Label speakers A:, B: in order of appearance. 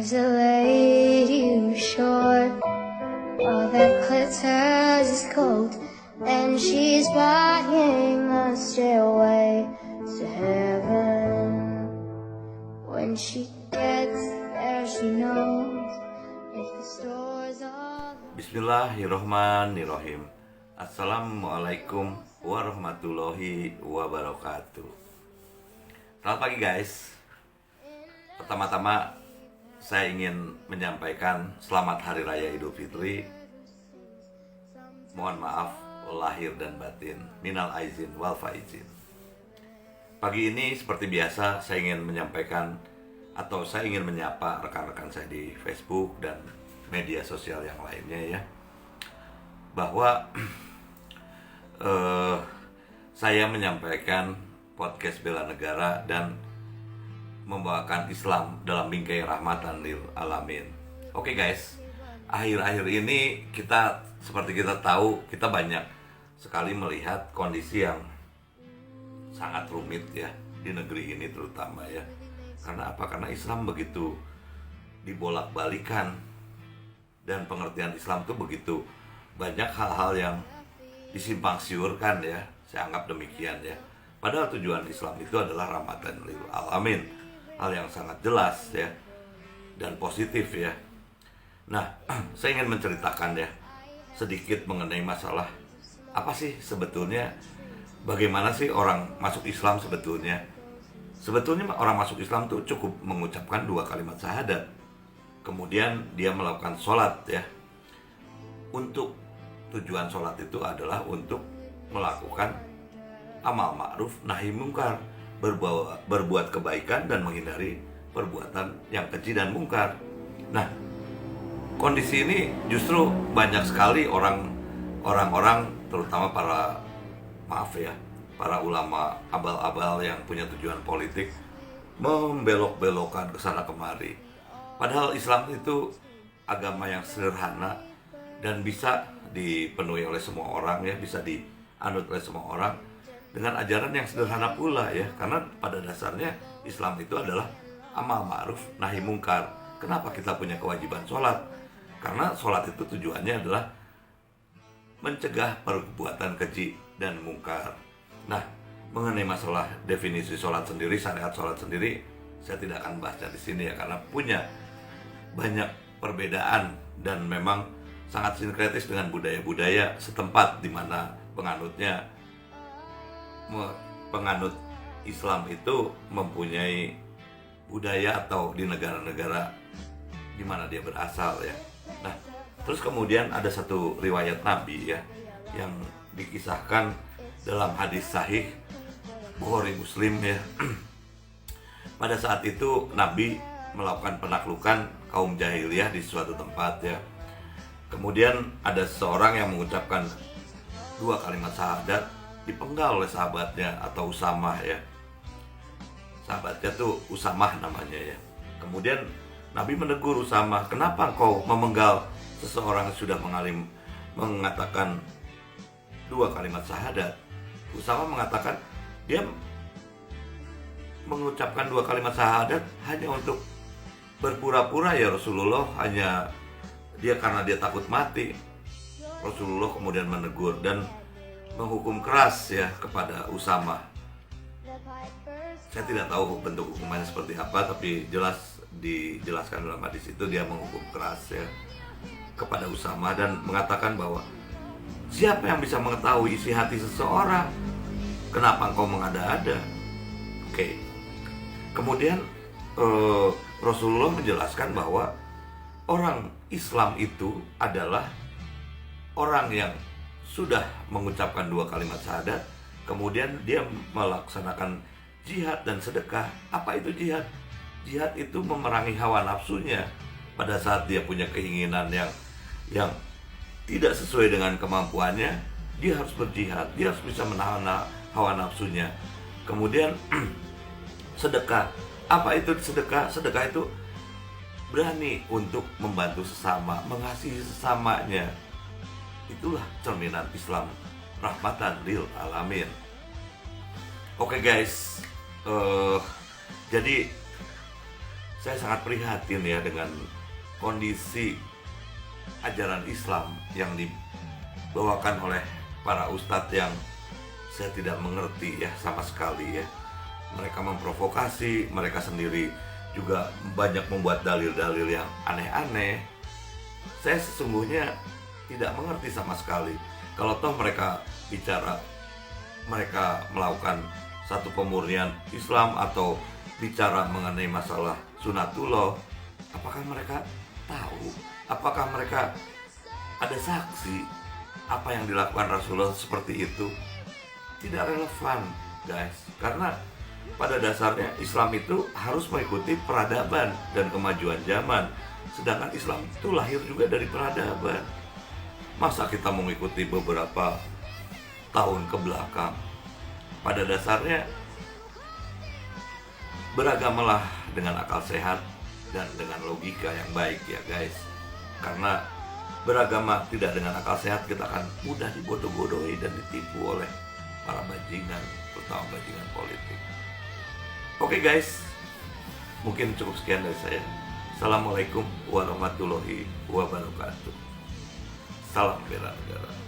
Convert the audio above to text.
A: There's a lady who's short, all that glitters is gold, and she's buying a stairway to heaven. When she gets there, she knows if the stores are...
B: Bismillahirrohmanirrohim. Assalamualaikum warahmatullahi wabarakatuh. Selamat pagi guys. Pertama-tama saya ingin menyampaikan selamat Hari Raya Idul Fitri. Mohon maaf lahir dan batin, minal aizin wal faizin. Pagi ini seperti biasa saya ingin menyampaikan atau saya ingin menyapa rekan-rekan saya di Facebook dan media sosial yang lainnya ya, bahwa saya menyampaikan podcast Bela Negara dan membawakan Islam dalam bingkai rahmatan lil alamin. Oke guys, akhir-akhir ini kita seperti kita tahu, kita banyak sekali melihat kondisi yang sangat rumit ya di negeri ini terutama ya. Karena apa? Karena Islam begitu dibolak-balikan dan pengertian Islam itu begitu banyak hal-hal yang disimpang siurkan ya. Saya anggap demikian ya. Padahal tujuan Islam itu adalah rahmatan lil alamin. Hal yang sangat jelas ya dan positif ya. Nah, saya ingin menceritakan ya sedikit mengenai masalah apa sih sebetulnya, bagaimana sih orang masuk Islam sebetulnya. Sebetulnya orang masuk Islam tuh cukup mengucapkan 2 kalimat syahadat. Kemudian dia melakukan sholat ya. Untuk tujuan sholat itu adalah untuk melakukan amal ma'ruf nahi mungkar, berbuat kebaikan dan menghindari perbuatan yang keji dan mungkar. Nah, kondisi ini justru banyak sekali orang-orang terutama para ulama abal-abal yang punya tujuan politik membelok-belokkan ke sana kemari. Padahal Islam itu agama yang sederhana dan bisa dipenuhi oleh semua orang ya, bisa dianut oleh semua orang dengan ajaran yang sederhana pula ya. Karena pada dasarnya Islam itu adalah amal ma'ruf nahi mungkar. Kenapa kita punya kewajiban sholat? Karena sholat itu tujuannya adalah mencegah perbuatan keji dan mungkar. Nah, mengenai masalah definisi sholat sendiri, syariat sholat sendiri, saya tidak akan bahasnya di sini ya, karena punya banyak perbedaan dan memang sangat sinkretis dengan budaya-budaya setempat di mana penganut Islam itu mempunyai budaya atau di negara-negara di mana dia berasal ya. Nah, terus kemudian ada satu riwayat Nabi ya yang dikisahkan dalam hadis sahih Bukhari Muslim ya. Pada saat itu Nabi melakukan penaklukan kaum jahiliyah di suatu tempat ya. Kemudian ada seseorang yang mengucapkan 2 kalimat syahadat, dipenggal oleh sahabatnya atau Usamah ya. Sahabatnya tuh Usamah namanya ya. Kemudian Nabi menegur Usamah, kenapa kau memenggal seseorang yang sudah mengatakan 2 kalimat syahadat? Usamah mengatakan dia mengucapkan 2 kalimat syahadat hanya untuk berpura-pura ya Rasulullah, hanya karena dia takut mati. Rasulullah kemudian menegur dan menghukum keras ya kepada Usamah. Saya tidak tahu bentuk hukumannya seperti apa, tapi jelas dijelaskan dalam hadis itu dia menghukum keras ya kepada Usamah dan mengatakan bahwa siapa yang bisa mengetahui isi hati seseorang? Kenapa engkau mengada-ada? Oke. Kemudian Rasulullah menjelaskan bahwa orang Islam itu adalah orang yang sudah mengucapkan 2 kalimat syahadat, kemudian dia melaksanakan jihad dan sedekah. Apa itu jihad? Jihad itu memerangi hawa nafsunya pada saat dia punya keinginan yang tidak sesuai dengan kemampuannya. Dia harus berjihad, dia harus bisa menahan hawa nafsunya. Kemudian sedekah. Apa itu sedekah? Sedekah itu berani untuk membantu sesama, mengasihi sesamanya. Itulah cerminan Islam, rahmatan lil alamin. Oke guys, jadi Saya sangat prihatin ya dengan kondisi ajaran Islam yang dibawakan oleh para ustadz yang saya tidak mengerti ya sama sekali ya. Mereka memprovokasi, mereka sendiri juga banyak membuat dalil-dalil yang aneh-aneh. Saya sesungguhnya tidak mengerti sama sekali. Kalau toh mereka bicara, mereka melakukan satu pemurnian Islam atau bicara mengenai masalah sunatullah, apakah mereka tahu? Apakah mereka ada saksi apa yang dilakukan Rasulullah seperti itu? Tidak relevan, guys. Karena pada dasarnya Islam itu harus mengikuti peradaban dan kemajuan zaman. Sedangkan Islam itu lahir juga dari peradaban. Masa kita mengikuti beberapa tahun ke belakang? Pada dasarnya beragamalah dengan akal sehat dan dengan logika yang baik ya guys. Karena beragama tidak dengan akal sehat, kita akan mudah dibodoh-bodohi dan ditipu oleh para bajingan, terutama bajingan politik. Oke guys, mungkin cukup sekian dari saya. Assalamualaikum warahmatullahi wabarakatuh. Salam bela negara.